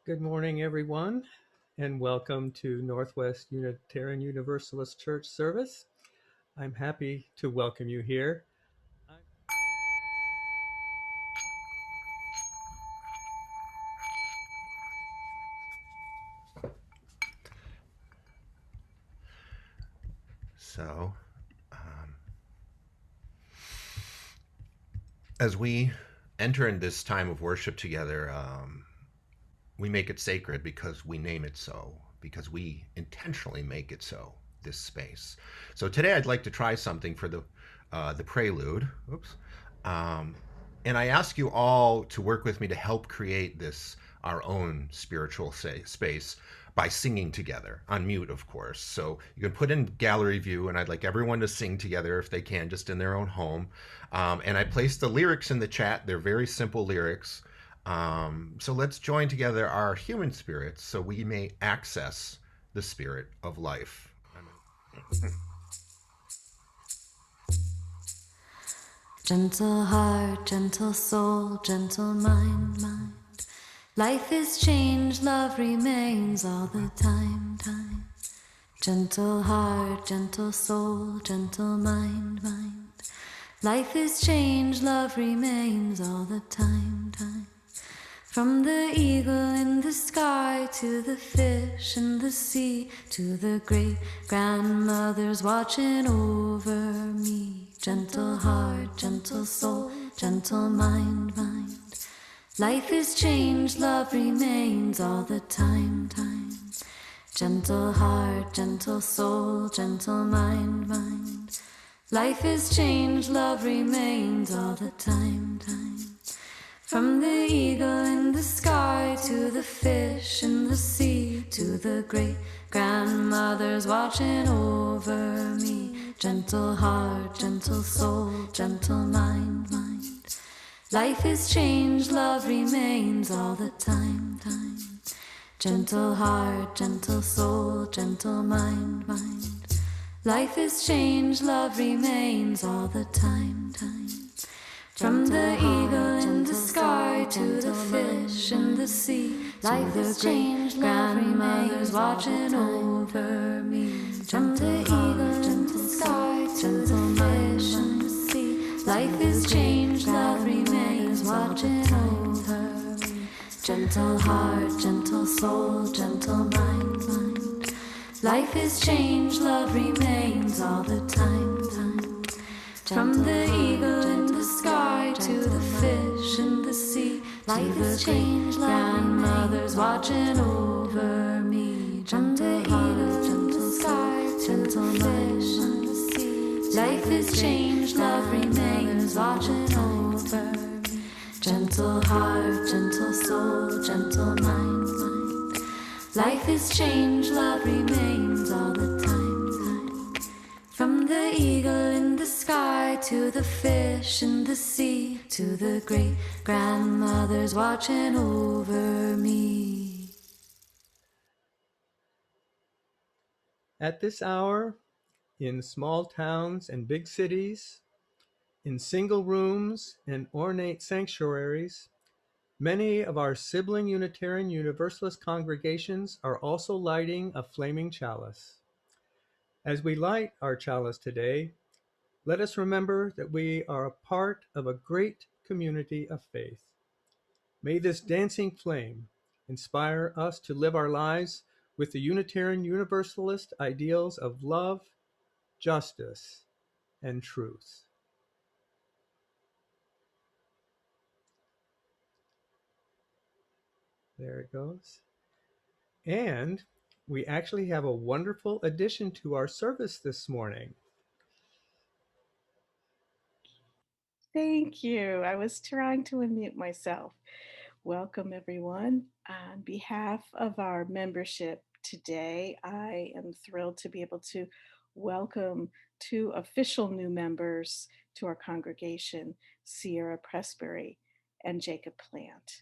Good morning, everyone, and welcome to Northwest Unitarian Universalist Church service. I'm happy to welcome you here. So, um, as we enter in this time of worship together, we make it sacred because we name it so, because we intentionally make it so. This space. So today, I'd like to try something for the prelude. Oops. Um, and I ask you all to work with me to help create this our own spiritual space by singing together on mute, of course. So you can put in gallery view, and I'd like everyone to sing together if they can, just in their own home. And I placed the lyrics in the chat. They're very simple lyrics. So let's join together our human spirits so we may access the spirit of life. Gentle heart, gentle soul, gentle mind. Life is changed, love remains all the time. Gentle heart, gentle soul, gentle mind. Life is changed, love remains all the time. From the eagle in the sky to the fish in the sea to the great grandmothers watching over me. Gentle heart, gentle soul, gentle mind. Life is changed, love remains all the time. Gentle heart, gentle soul, gentle mind. Life is changed, love remains all the time. From the eagle in the sky to the fish in the sea to the great grandmothers watching over me. Gentle heart, gentle soul, gentle mind. Life is changed, love remains all the time. Gentle heart, gentle soul, gentle mind. Life is changed, love remains all the time. From the eagle in the sky to the fish in the sea, life is changed, grandmothers watching over me. From the eagle in the sky to the fish in the sea, life is changed, love remains watching over me. Gentle heart, gentle soul, gentle mind. Life is changed, love remains all the time. From the eagle in the sky to the fish in the sea, life is changed, grandmothers watching over me. From the eagle in the sky to the fish in the sea, life is changed, love remains watching over me. Gentle heart, gentle soul, gentle mind. Life is changed, love remains all the time. From the eagle in the sky to the fish in the sea to the great grandmothers watching over me. At this hour, in small towns and big cities, in single rooms and ornate sanctuaries, many of our sibling Unitarian Universalist congregations are also lighting a flaming chalice. As we light our chalice today, let us remember that we are a part of a great community of faith. May this dancing flame inspire us to live our lives with the Unitarian Universalist ideals of love, justice, and truth. There it goes. And we actually have a wonderful addition to our service this morning. Thank you. I was trying to unmute myself. Welcome, everyone. On behalf of our membership today, I am thrilled to be able to welcome two official new members to our congregation, Sierra Pressbury and Jacob Plant.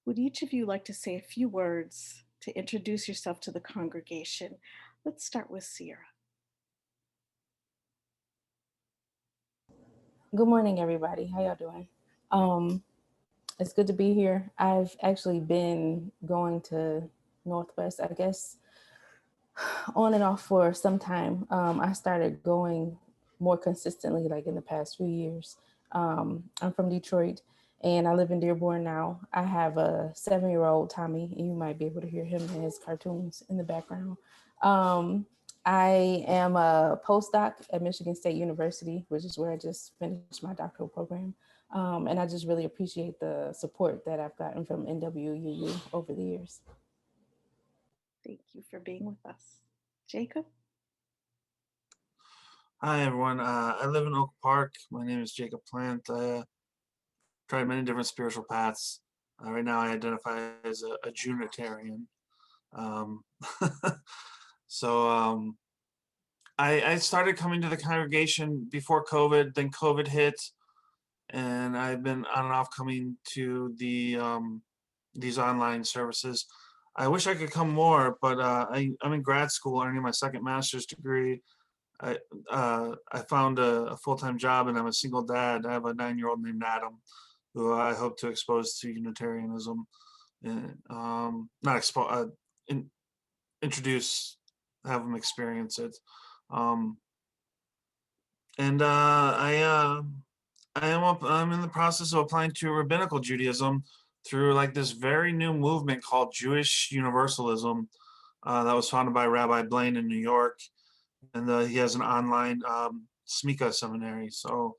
Would each of you like to say a few words to introduce yourself to the congregation? Let's start with Sierra. Good morning, everybody. How y'all doing? It's good to be here. I've actually been going to Northwest, I guess, on and off for some time. I started going more consistently like in the past few years. I'm from Detroit and I live in Dearborn now. I have a 7-year-old Tommy, and you might be able to hear him in his cartoons in the background. Um, I am a postdoc at Michigan State University, which is where I just finished my doctoral program. And I just really appreciate the support that I've gotten from NWUU over the years. Thank you for being with us. Jacob? Hi, everyone. I live in Oak Park. My name is Jacob Plant. I tried many different spiritual paths. Right now, I identify as a Junitarian. Um, so I started coming to the congregation before COVID, then COVID hit, and I've been on and off coming to these online services. I wish I could come more, but I'm in grad school earning my second master's degree. I found a full-time job and I'm a single dad. I have a 9-year-old named Adam, who I hope to expose to Unitarianism, and not expose, introduce, have him experience it. And I'm in the process of applying to rabbinical Judaism through like this very new movement called Jewish Universalism that was founded by Rabbi Blaine in New York. And he has an online SMICA seminary. So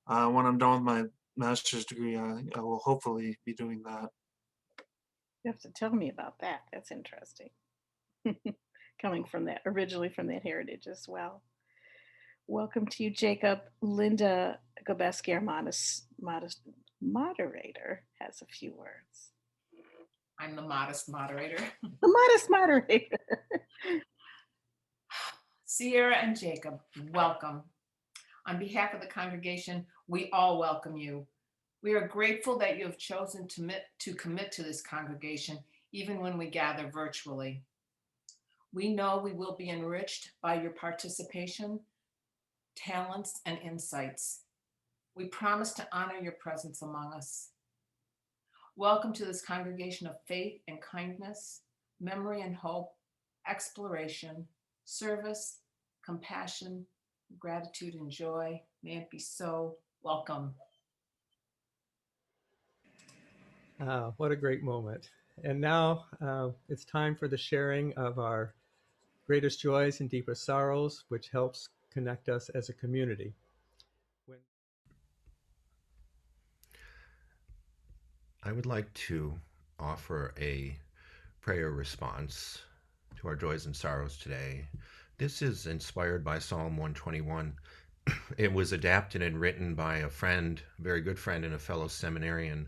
when I'm done with my master's degree, I will hopefully be doing that. You have to tell me about that. That's interesting. Coming from that, originally from that heritage as well. Welcome to you, Jacob. Linda Gobeski, our modest moderator, has a few words. I'm the modest moderator. The modest moderator. Sierra and Jacob, welcome. On behalf of the congregation, we all welcome you. We are grateful that you have chosen to commit to this congregation, even when we gather virtually. We know we will be enriched by your participation, talents, and insights. We promise to honor your presence among us. Welcome to this congregation of faith and kindness, memory and hope, exploration, service, compassion, gratitude, and joy. May it be so. Welcome. What a great moment. And now it's time for the sharing of our greatest joys and deepest sorrows, which helps connect us as a community. I would like to offer a prayer response to our joys and sorrows today. This is inspired by Psalm 121. It was adapted and written by a friend, a very good friend and a fellow seminarian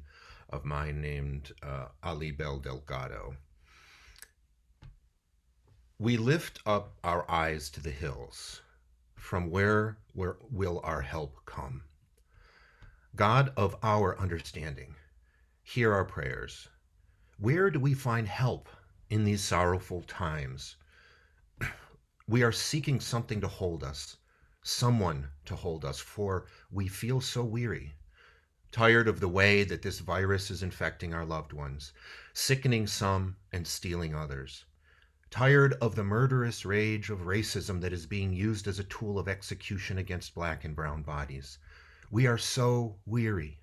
of mine named Ali Bel Delgado. We lift up our eyes to the hills. From where will our help come? God of our understanding, hear our prayers. Where do we find help in these sorrowful times? We are seeking something to hold us, someone to hold us, for we feel so weary, tired of the way that this virus is infecting our loved ones, sickening some and stealing others, tired of the murderous rage of racism that is being used as a tool of execution against black and brown bodies. We are so weary,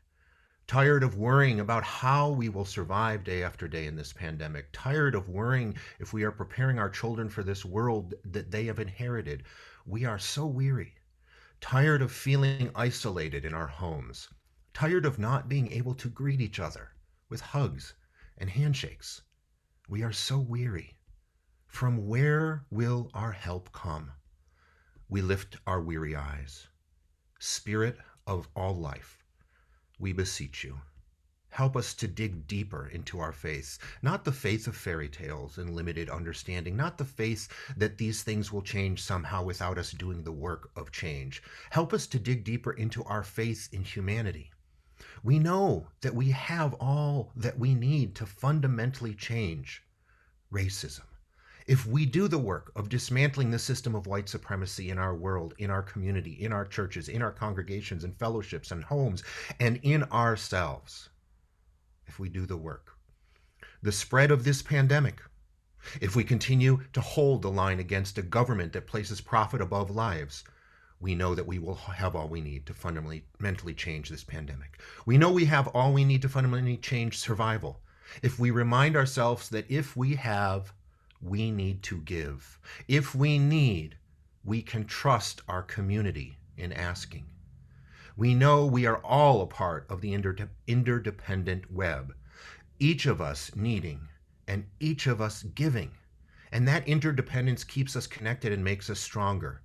tired of worrying about how we will survive day after day in this pandemic, tired of worrying if we are preparing our children for this world that they have inherited. We are so weary, tired of feeling isolated in our homes, tired of not being able to greet each other with hugs and handshakes. We are so weary. From where will our help come? We lift our weary eyes. Spirit of all life, we beseech you, help us to dig deeper into our faith, not the faith of fairy tales and limited understanding, not the faith that these things will change somehow without us doing the work of change. Help us to dig deeper into our faith in humanity. We know that we have all that we need to fundamentally change racism. If we do the work of dismantling the system of white supremacy in our world, in our community, in our churches, in our congregations and fellowships and homes, and in ourselves, if we do the work. The spread of this pandemic, if we continue to hold the line against a government that places profit above lives, we know that we will have all we need to fundamentally change this pandemic. We know we have all we need to fundamentally change survival. If we remind ourselves that if we have, we need to give. If we need, we can trust our community in asking. We know we are all a part of the interdependent web, each of us needing and each of us giving. And that interdependence keeps us connected and makes us stronger.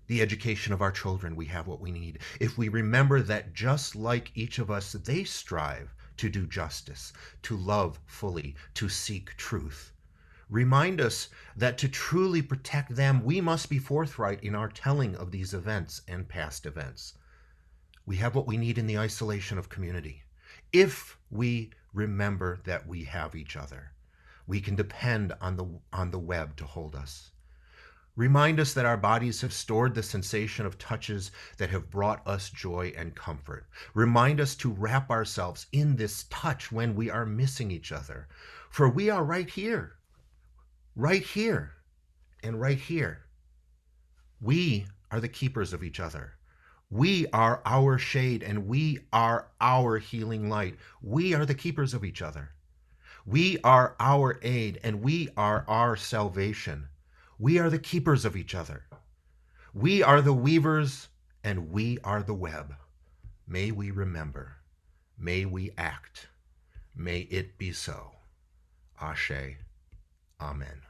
The education of our children, we have what we need. If we remember that just like each of us, they strive to do justice, to love fully, to seek truth. Remind us that to truly protect them, we must be forthright in our telling of these events and past events. We have what we need in the isolation of community. If we remember that we have each other, we can depend on the web to hold us. Remind us that our bodies have stored the sensation of touches that have brought us joy and comfort. Remind us to wrap ourselves in this touch when we are missing each other. For we are right here, and right here. We are the keepers of each other. We are our shade and we are our healing light. We are the keepers of each other. We are our aid and we are our salvation. We are the keepers of each other. We are the weavers and we are the web. May we remember. May we act. May it be so. Ashe. Amen.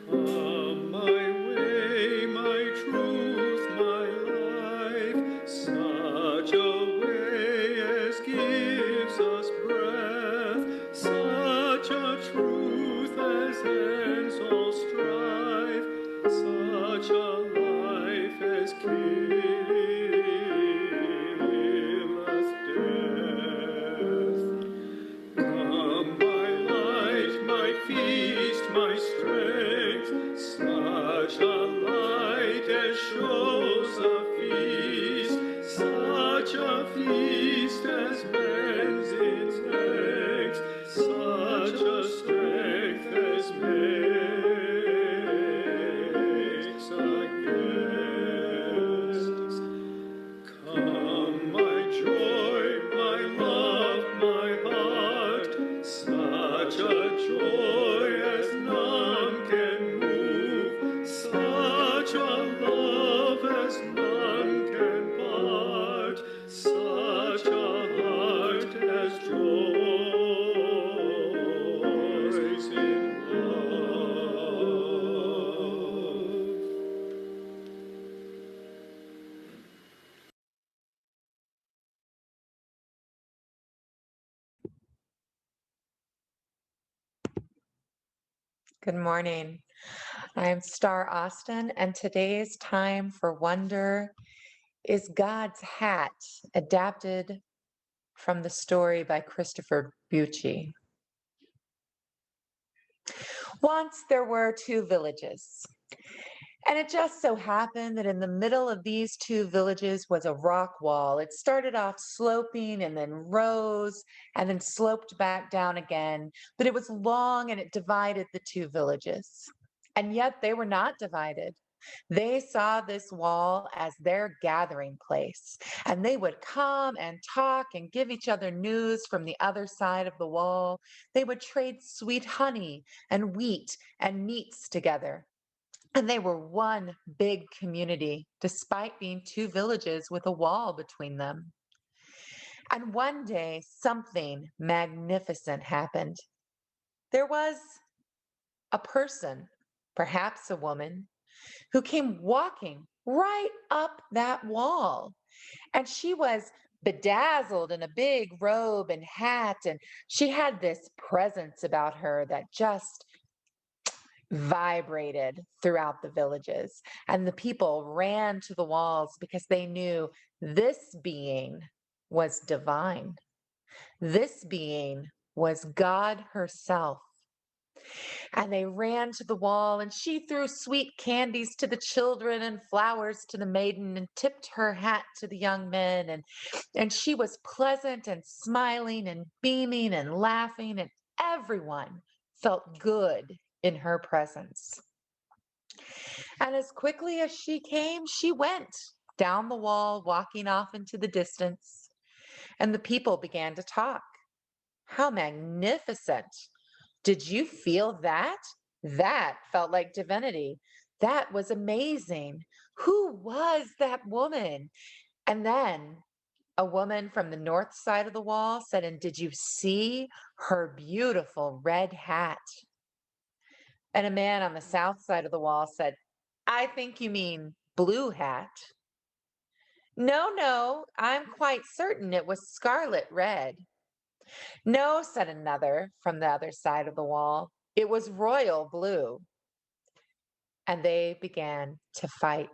Come my way, my truth, my life, such a way as gives us breath, such a truth as ends all strife, such a life as killeth death. Come my light, my feast, my strength, such a light as shows a feast, such a feast as mends its length, such a strength as makes a guest. Come my joy, my love, my heart, such a joy as none can move, such a love as none can part, such a heart as joys in love. Good morning. I'm Star Austin, and today's time for wonder is God's Hat, adapted from the story by Christopher Bucci. Once there were two villages, and it just so happened that in the middle of these two villages was a rock wall. It started off sloping and then rose and then sloped back down again, but it was long and it divided the two villages. And yet they were not divided. They saw this wall as their gathering place, and they would come and talk and give each other news from the other side of the wall. They would trade sweet honey and wheat and meats together. And they were one big community, despite being two villages with a wall between them. And one day, something magnificent happened. There was a person, perhaps a woman, who came walking right up that wall. And she was bedazzled in a big robe and hat. And she had this presence about her that just vibrated throughout the villages. And the people ran to the walls because they knew this being was divine. This being was God herself. And they ran to the wall, and she threw sweet candies to the children and flowers to the maiden and tipped her hat to the young men. And she was pleasant and smiling and beaming and laughing, and everyone felt good in her presence. And as quickly as she came, she went down the wall, walking off into the distance. And the people began to talk. How magnificent! Did you feel that? That felt like divinity. That was amazing. Who was that woman? And then a woman from the north side of the wall said, and did you see her beautiful red hat? And a man on the south side of the wall said, I think you mean blue hat. No, I'm quite certain it was scarlet red. No, said another from the other side of the wall. It was royal blue. And they began to fight.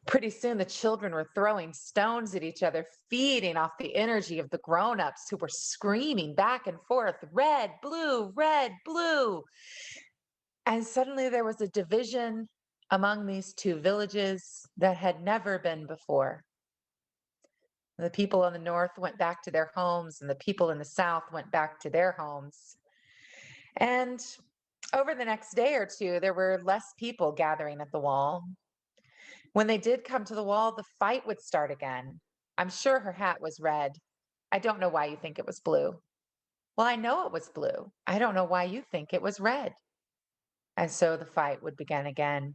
Pretty soon, the children were throwing stones at each other, feeding off the energy of the grown-ups who were screaming back and forth, red, blue, red, blue. And suddenly there was a division among these two villages that had never been before. The people in the north went back to their homes, and the people in the south went back to their homes. And over the next day or two, there were less people gathering at the wall. When they did come to the wall, the fight would start again. I'm sure her hat was red. I don't know why you think it was blue. Well, I know it was blue. I don't know why you think it was red. And so the fight would begin again.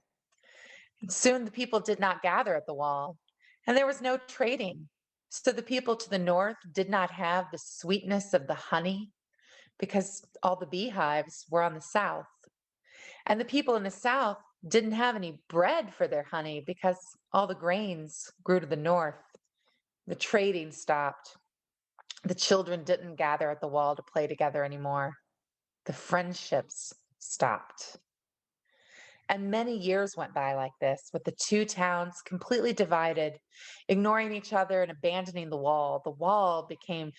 And soon the people did not gather at the wall, and there was no trading. So the people to the north did not have the sweetness of the honey because all the beehives were on the south. And the people in the south didn't have any bread for their honey because all the grains grew to the north. The trading stopped. The children didn't gather at the wall to play together anymore. The friendships stopped. And many years went by like this, with the two towns completely divided, ignoring each other and abandoning the wall. The wall became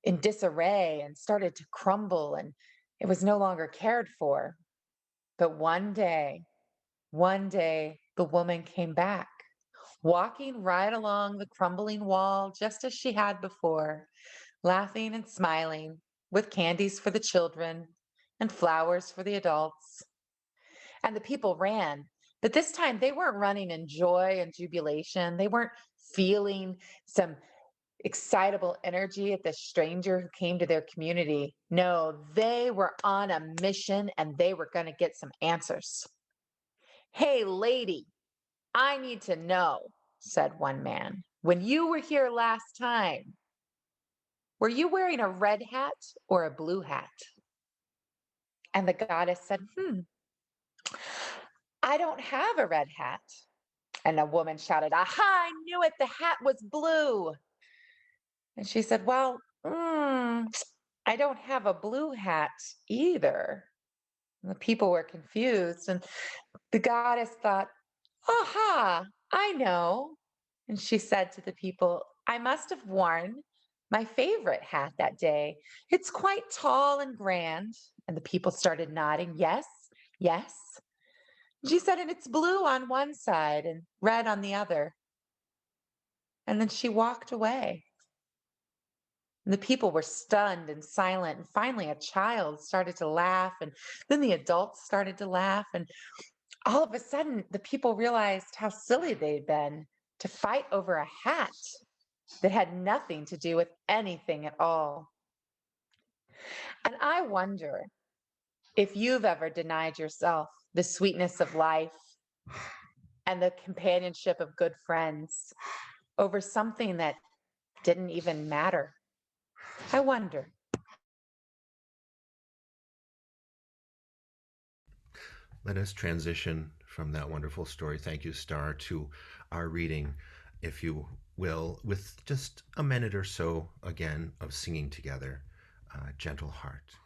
in disarray and started to crumble, and it was no longer cared for. But one day, the woman came back, walking right along the crumbling wall, just as she had before, laughing and smiling, with candies for the children and flowers for the adults. And the people ran, but this time they weren't running in joy and jubilation. They weren't feeling some excitable energy at the stranger who came to their community. No, they were on a mission, and they were going to get some answers. Hey, lady, I need to know, said one man. When you were here last time, were you wearing a red hat or a blue hat? And the goddess said, I don't have a red hat. And a woman shouted, aha, I knew it, the hat was blue. And she said, well, I don't have a blue hat either. And the people were confused, and the goddess thought, aha, I know. And she said to the people, I must have worn my favorite hat that day. It's quite tall and grand. And the people started nodding, yes, yes. She said, and it's blue on one side and red on the other. And then she walked away. And the people were stunned and silent. And finally, a child started to laugh. And then the adults started to laugh. And all of a sudden, the people realized how silly they'd been to fight over a hat that had nothing to do with anything at all. And I wonder if you've ever denied yourself the sweetness of life and the companionship of good friends over something that didn't even matter. I wonder. Let us transition from that wonderful story, thank you, Star, to our reading, if you will, with just a minute or so again of singing together, Gentle Heart.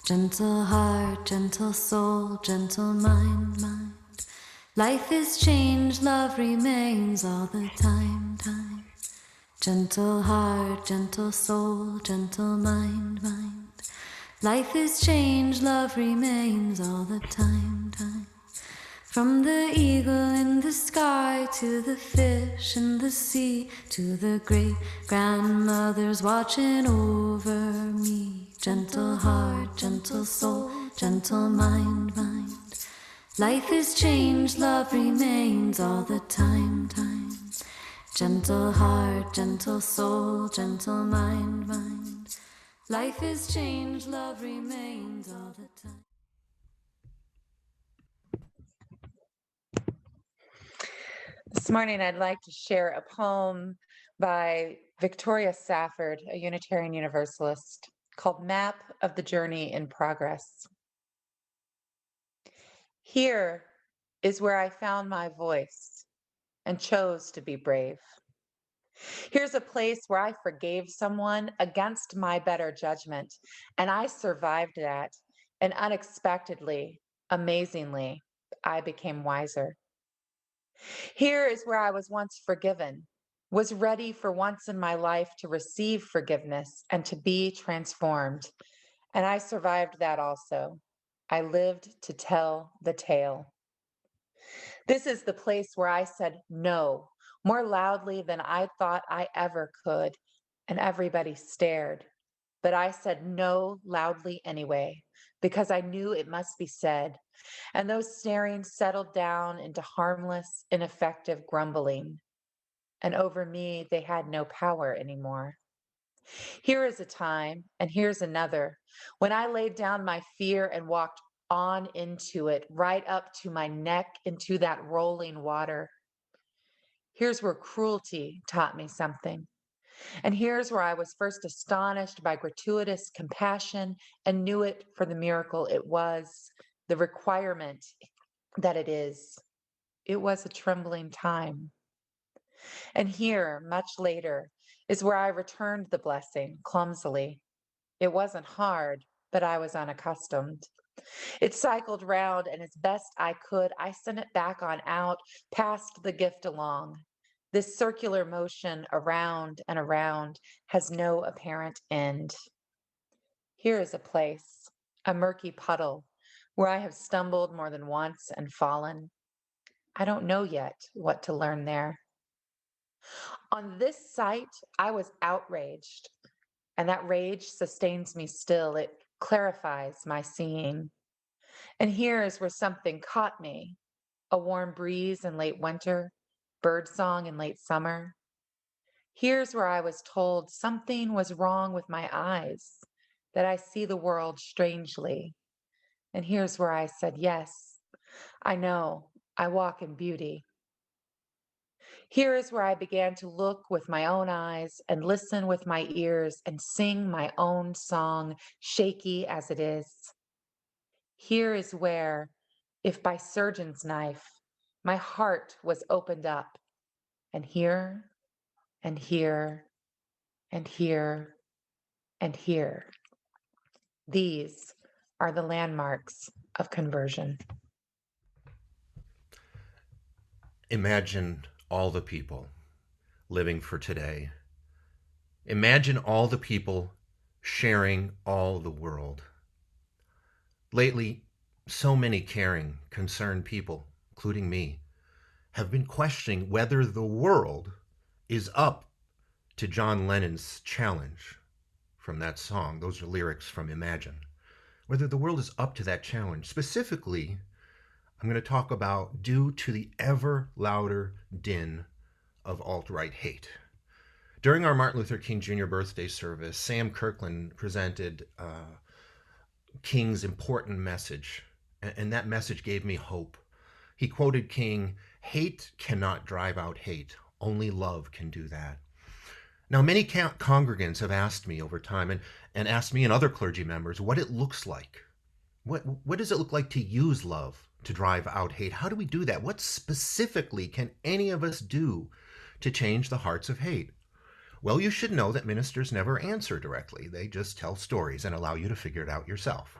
Gentle heart, gentle soul, gentle mind, mind. Life is change, love remains all the time, time. Gentle heart, gentle soul, gentle mind, mind. Life is change, love remains all the time, time. From the eagle in the sky to the fish in the sea to the great grandmothers watching over me. Gentle heart, gentle soul, gentle mind, mind. Life is change, love remains all the time, time. Gentle heart, gentle soul, gentle mind, mind. Life is change, love remains all the time. This morning, I'd like to share a poem by Victoria Safford, a Unitarian Universalist, called Map of the Journey in Progress. Here is where I found my voice and chose to be brave. Here's a place where I forgave someone against my better judgment, and I survived that. And unexpectedly, amazingly, I became wiser. Here is where I was once forgiven, was ready for once in my life to receive forgiveness and to be transformed. And I survived that also. I lived to tell the tale. This is the place where I said no more loudly than I thought I ever could, and everybody stared. But I said no loudly anyway, because I knew it must be said. And those staring settled down into harmless, ineffective grumbling. And over me, they had no power anymore. Here is a time, and here's another, when I laid down my fear and walked on into it, right up to my neck into that rolling water. Here's where cruelty taught me something. And here's where I was first astonished by gratuitous compassion and knew it for the miracle it was, the requirement that it is. It was a trembling time. And here, much later, is where I returned the blessing clumsily. It wasn't hard, but I was unaccustomed. It cycled round, and as best I could, I sent it back on out, passed the gift along. This circular motion around and around has no apparent end. Here is a place, a murky puddle, where I have stumbled more than once and fallen. I don't know yet what to learn there. On this site, I was outraged, and that rage sustains me still. It clarifies my seeing. And here is where something caught me, a warm breeze in late winter, birdsong in late summer. Here's where I was told something was wrong with my eyes, that I see the world strangely. And here's where I said, yes, I know, I walk in beauty. Here is where I began to look with my own eyes and listen with my ears and sing my own song, shaky as it is. Here is where, if by surgeon's knife, my heart was opened up, and here, and here, and here, and here. These are the landmarks of conversion. Imagine all the people living for today. Imagine all the people sharing all the world. Lately, so many caring, concerned people, including me, have been questioning whether the world is up to John Lennon's challenge from that song. Those are lyrics from Imagine. Whether the world is up to that challenge. Specifically, I'm going to talk about due to the ever louder din of alt-right hate. During our Martin Luther King Jr. birthday service, Sam Kirkland presented King's important message, and that message gave me hope. He quoted King, "Hate cannot drive out hate. Only love can do that." Now, many congregants have asked me over time and asked me and other clergy members what it looks like. What does it look like to use love to drive out hate? How do we do that? What specifically can any of us do to change the hearts of hate? Well, you should know that ministers never answer directly. They just tell stories and allow you to figure it out yourself.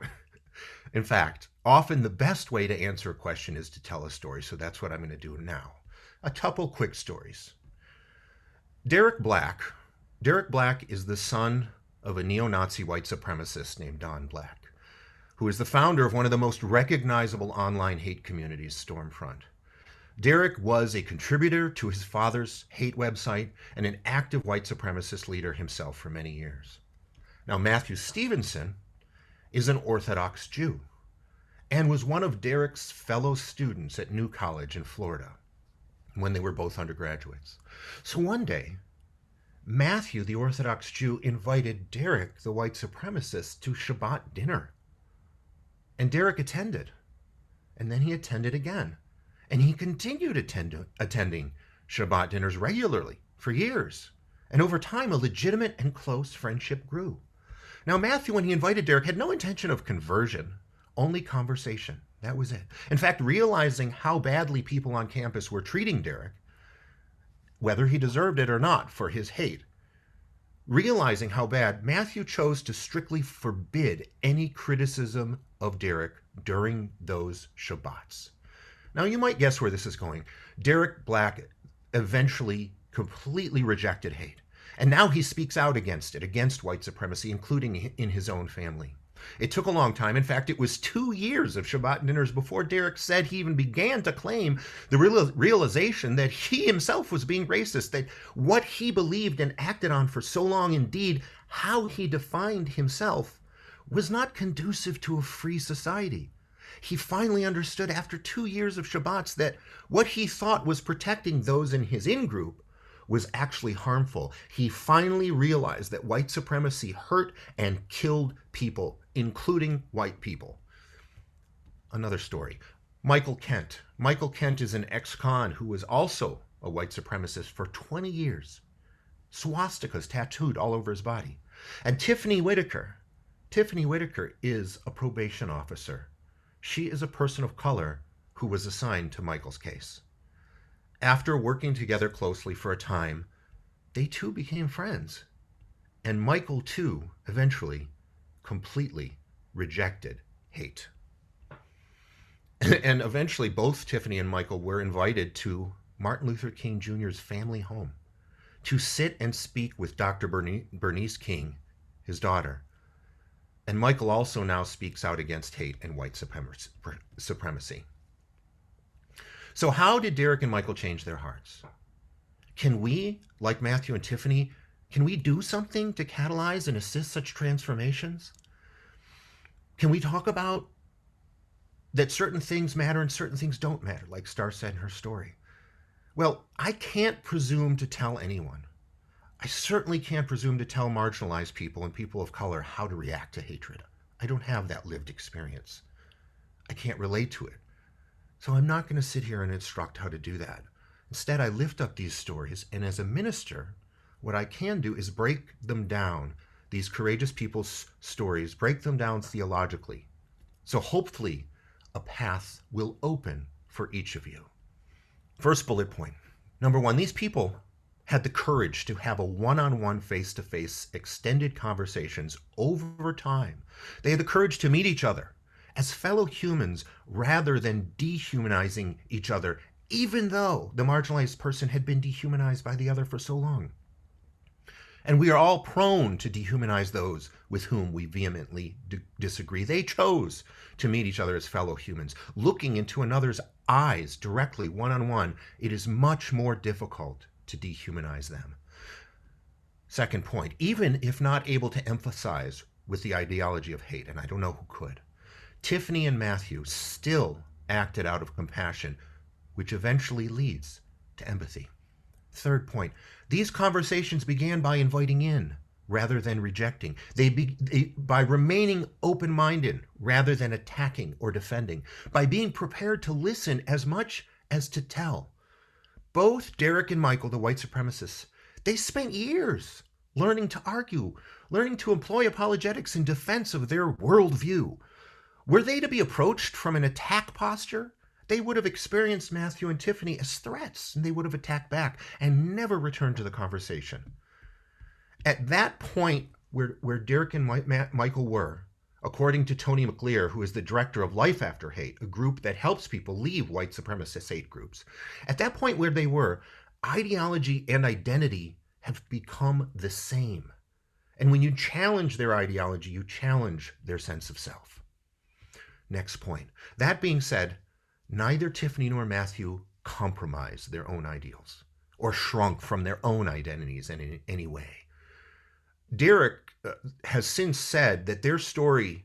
In fact, often the best way to answer a question is to tell a story, so that's what I'm going to do now. A couple quick stories. Derek Black. Derek Black is the son of a neo-Nazi white supremacist named Don Black, who is the founder of one of the most recognizable online hate communities, Stormfront. Derek was a contributor to his father's hate website and an active white supremacist leader himself for many years. Now, Matthew Stevenson is an Orthodox Jew and was one of Derek's fellow students at New College in Florida when they were both undergraduates. So one day, Matthew, the Orthodox Jew, invited Derek, the white supremacist, to Shabbat dinner. And Derek attended. And then he attended again. And he continued attending Shabbat dinners regularly for years. And over time, a legitimate and close friendship grew. Now, Matthew, when he invited Derek, had no intention of conversion, only conversation. That was it. In fact, realizing how badly people on campus were treating Derek, whether he deserved it or not for his hate, realizing how bad, Matthew chose to strictly forbid any criticism of Derek during those Shabbats. Now, you might guess where this is going. Derek Black eventually completely rejected hate. And now he speaks out against it, against white supremacy, including in his own family. It took a long time. In fact, it was 2 years of Shabbat dinners before Derek said he even began to claim the realization that he himself was being racist, that what he believed and acted on for so long, indeed, how he defined himself, was not conducive to a free society. He finally understood after 2 years of Shabbats that what he thought was protecting those in his in-group was actually harmful. He finally realized that white supremacy hurt and killed people, including white people. Another story. Michael Kent. Michael Kent is an ex-con who was also a white supremacist for 20 years. Swastikas tattooed all over his body. And Tiffany Whitaker. Tiffany Whitaker is a probation officer. She is a person of color who was assigned to Michael's case. After working together closely for a time, they too became friends. And Michael too, eventually, completely rejected hate. And eventually, both Tiffany and Michael were invited to Martin Luther King Jr.'s family home to sit and speak with Dr. Bernice King, his daughter. And Michael also now speaks out against hate and white supremacy. So how did Derek and Michael change their hearts? Can we, like Matthew and Tiffany, can we do something to catalyze and assist such transformations? Can we talk about that certain things matter and certain things don't matter, like Star said in her story? Well, I can't presume to tell anyone. I certainly can't presume to tell marginalized people and people of color how to react to hatred. I don't have that lived experience. I can't relate to it. So I'm not going to sit here and instruct how to do that. Instead, I lift up these stories, and as a minister, what I can do is break them down, these courageous people's stories, break them down theologically. So hopefully a path will open for each of you. First bullet point. Number one, these people had the courage to have a one-on-one, face-to-face, extended conversations over time. They had the courage to meet each other as fellow humans rather than dehumanizing each other, even though the marginalized person had been dehumanized by the other for so long. And we are all prone to dehumanize those with whom we vehemently disagree. They chose to meet each other as fellow humans. Looking into another's eyes directly, one-on-one, it is much more difficult to dehumanize them. Second point, even if not able to empathize with the ideology of hate, and I don't know who could, Tiffany and Matthew still acted out of compassion, which eventually leads to empathy. Third point, these conversations began by inviting in rather than rejecting. By remaining open-minded rather than attacking or defending. By being prepared to listen as much as to tell. Both Derek and Michael, the white supremacists, they spent years learning to argue, learning to employ apologetics in defense of their worldview. Were they to be approached from an attack posture, they would have experienced Matthew and Tiffany as threats, and they would have attacked back and never returned to the conversation. At that point where Derek and Michael were, according to Tony McLear, who is the director of Life After Hate, a group that helps people leave white supremacist hate groups, at that point where they were, ideology and identity have become the same. And when you challenge their ideology, you challenge their sense of self. Next point. That being said, neither Tiffany nor Matthew compromised their own ideals or shrunk from their own identities in any way. Derek has since said that their story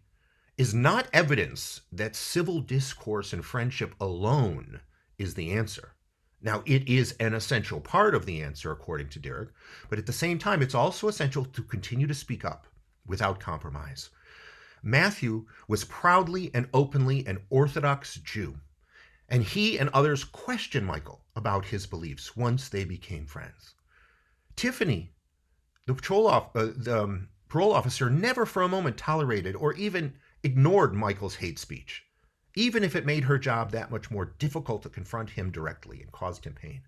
is not evidence that civil discourse and friendship alone is the answer. Now, it is an essential part of the answer, according to Derek, but at the same time, it's also essential to continue to speak up without compromise. Matthew was proudly and openly an Orthodox Jew, and he and others questioned Michael about his beliefs once they became friends. Tiffany, the parole officer, never for a moment tolerated or even ignored Michael's hate speech, even if it made her job that much more difficult to confront him directly and caused him pain.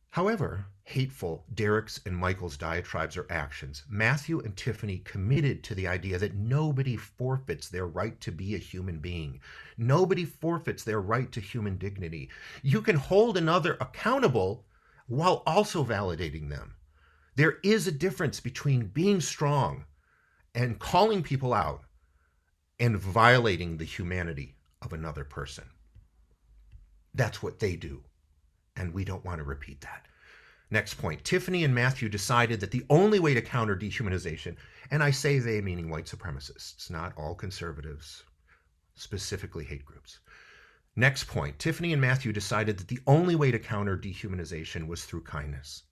However hateful Derek's and Michael's diatribes or actions, Matthew and Tiffany committed to the idea that nobody forfeits their right to be a human being. Nobody forfeits their right to human dignity. You can hold another accountable while also validating them. There is a difference between being strong and calling people out and violating the humanity of another person. That's what they do, and we don't want to repeat that. Next point. Tiffany and Matthew decided that the only way to counter dehumanization, and I say they meaning white supremacists, not all conservatives, specifically hate groups. Next point. Tiffany and Matthew decided that the only way to counter dehumanization was through kindness,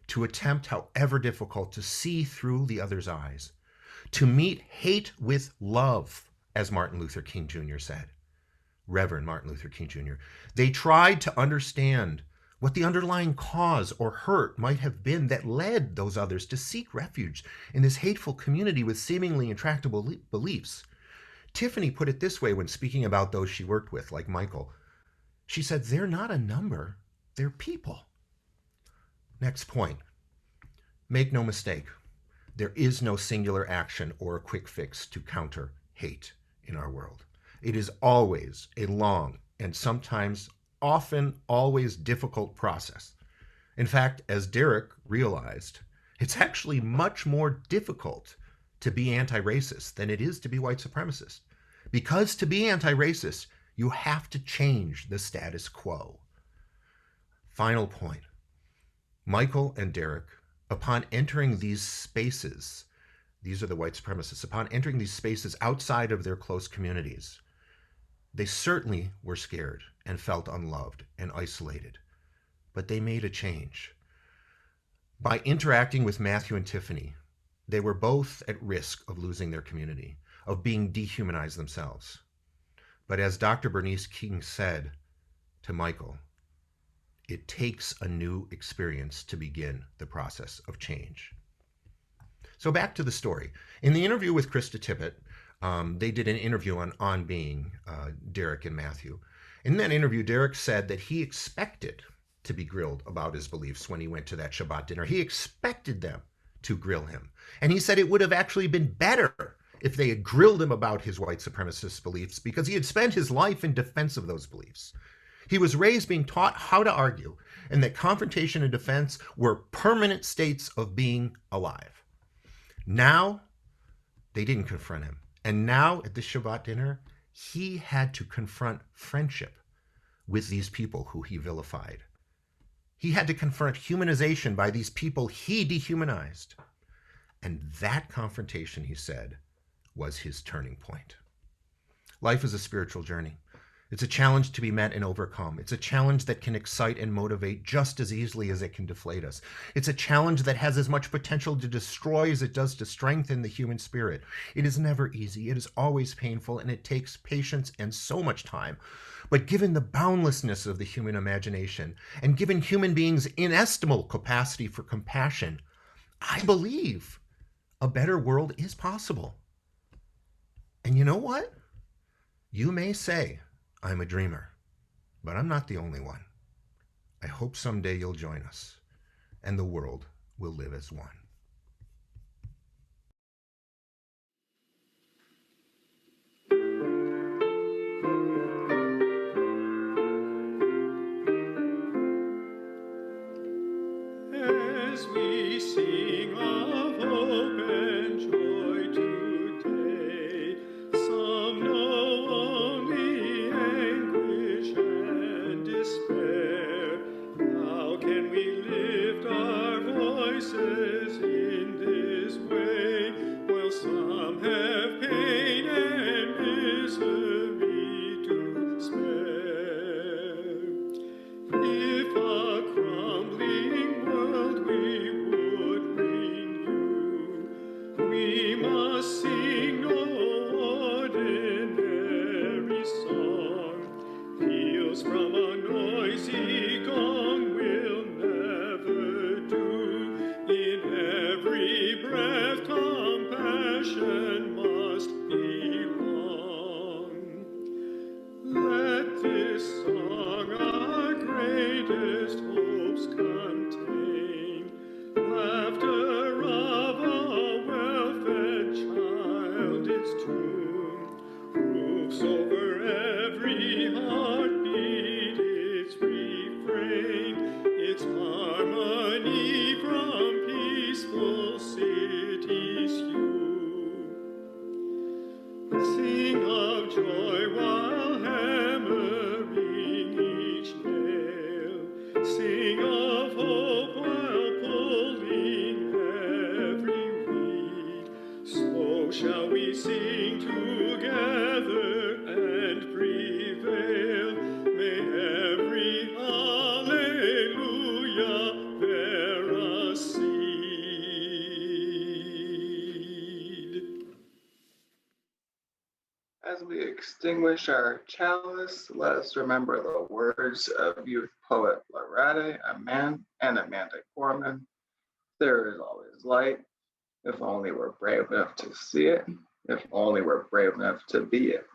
to attempt, however difficult, to see through the other's eyes, to meet hate with love, as Martin Luther King Jr. said. Reverend Martin Luther King Jr. They tried to understand what the underlying cause or hurt might have been that led those others to seek refuge in this hateful community with seemingly intractable beliefs. Tiffany put it this way when speaking about those she worked with, like Michael. She said, "They're not a number, they're people." Next point. Make no mistake, there is no singular action or a quick fix to counter hate in our world. It is always a long and sometimes, often, always difficult process. In fact, as Derek realized, it's actually much more difficult to be anti-racist than it is to be white supremacist. Because to be anti-racist, you have to change the status quo. Final point. Michael and Derek, upon entering these spaces, these are the white supremacists, upon entering these spaces outside of their close communities, they certainly were scared and felt unloved and isolated, but they made a change. By interacting with Matthew and Tiffany, they were both at risk of losing their community, of being dehumanized themselves. But as Dr. Bernice King said to Michael, it takes a new experience to begin the process of change. So back to the story. In the interview with Krista Tippett, they did an interview on On Being, Derek and Matthew. In that interview, Derek said that he expected to be grilled about his beliefs when he went to that Shabbat dinner. He expected them to grill him. And he said it would have actually been better if they had grilled him about his white supremacist beliefs because he had spent his life in defense of those beliefs. He was raised being taught how to argue and that confrontation and defense were permanent states of being alive. Now, they didn't confront him. And now at the Shabbat dinner, he had to confront friendship with these people who he vilified. He had to confront humanization by these people he dehumanized. And that confrontation, he said, was his turning point. Life is a spiritual journey. It's a challenge to be met and overcome. It's a challenge that can excite and motivate just as easily as it can deflate us. It's a challenge that has as much potential to destroy as it does to strengthen the human spirit. It is never easy. It is always painful, and it takes patience and so much time. But given the boundlessness of the human imagination, and given human beings' inestimable capacity for compassion, I believe a better world is possible. And you know what? You may say, I'm a dreamer, but I'm not the only one. I hope someday you'll join us, and the world will live as one. We must sing no ordinary song. Peals from a noisy gong will never do. In every breath compassion must belong. Let this song our greatest hopes contain. Laughter of a well-fed child, its tune roofs over every heartbeat, its refrain, its harmony from peaceful cities hue. Sing of joy while hammering each nail. Sing of hope while pulling every weed. So shall we sing together and prevail. May every alleluia bear a seed. As we extinguish our chalice, let us remember the words of youth poet Loretta Mann and Amanda Gorman. There is always light, if only we're brave enough to see it, if only we're brave enough to be it.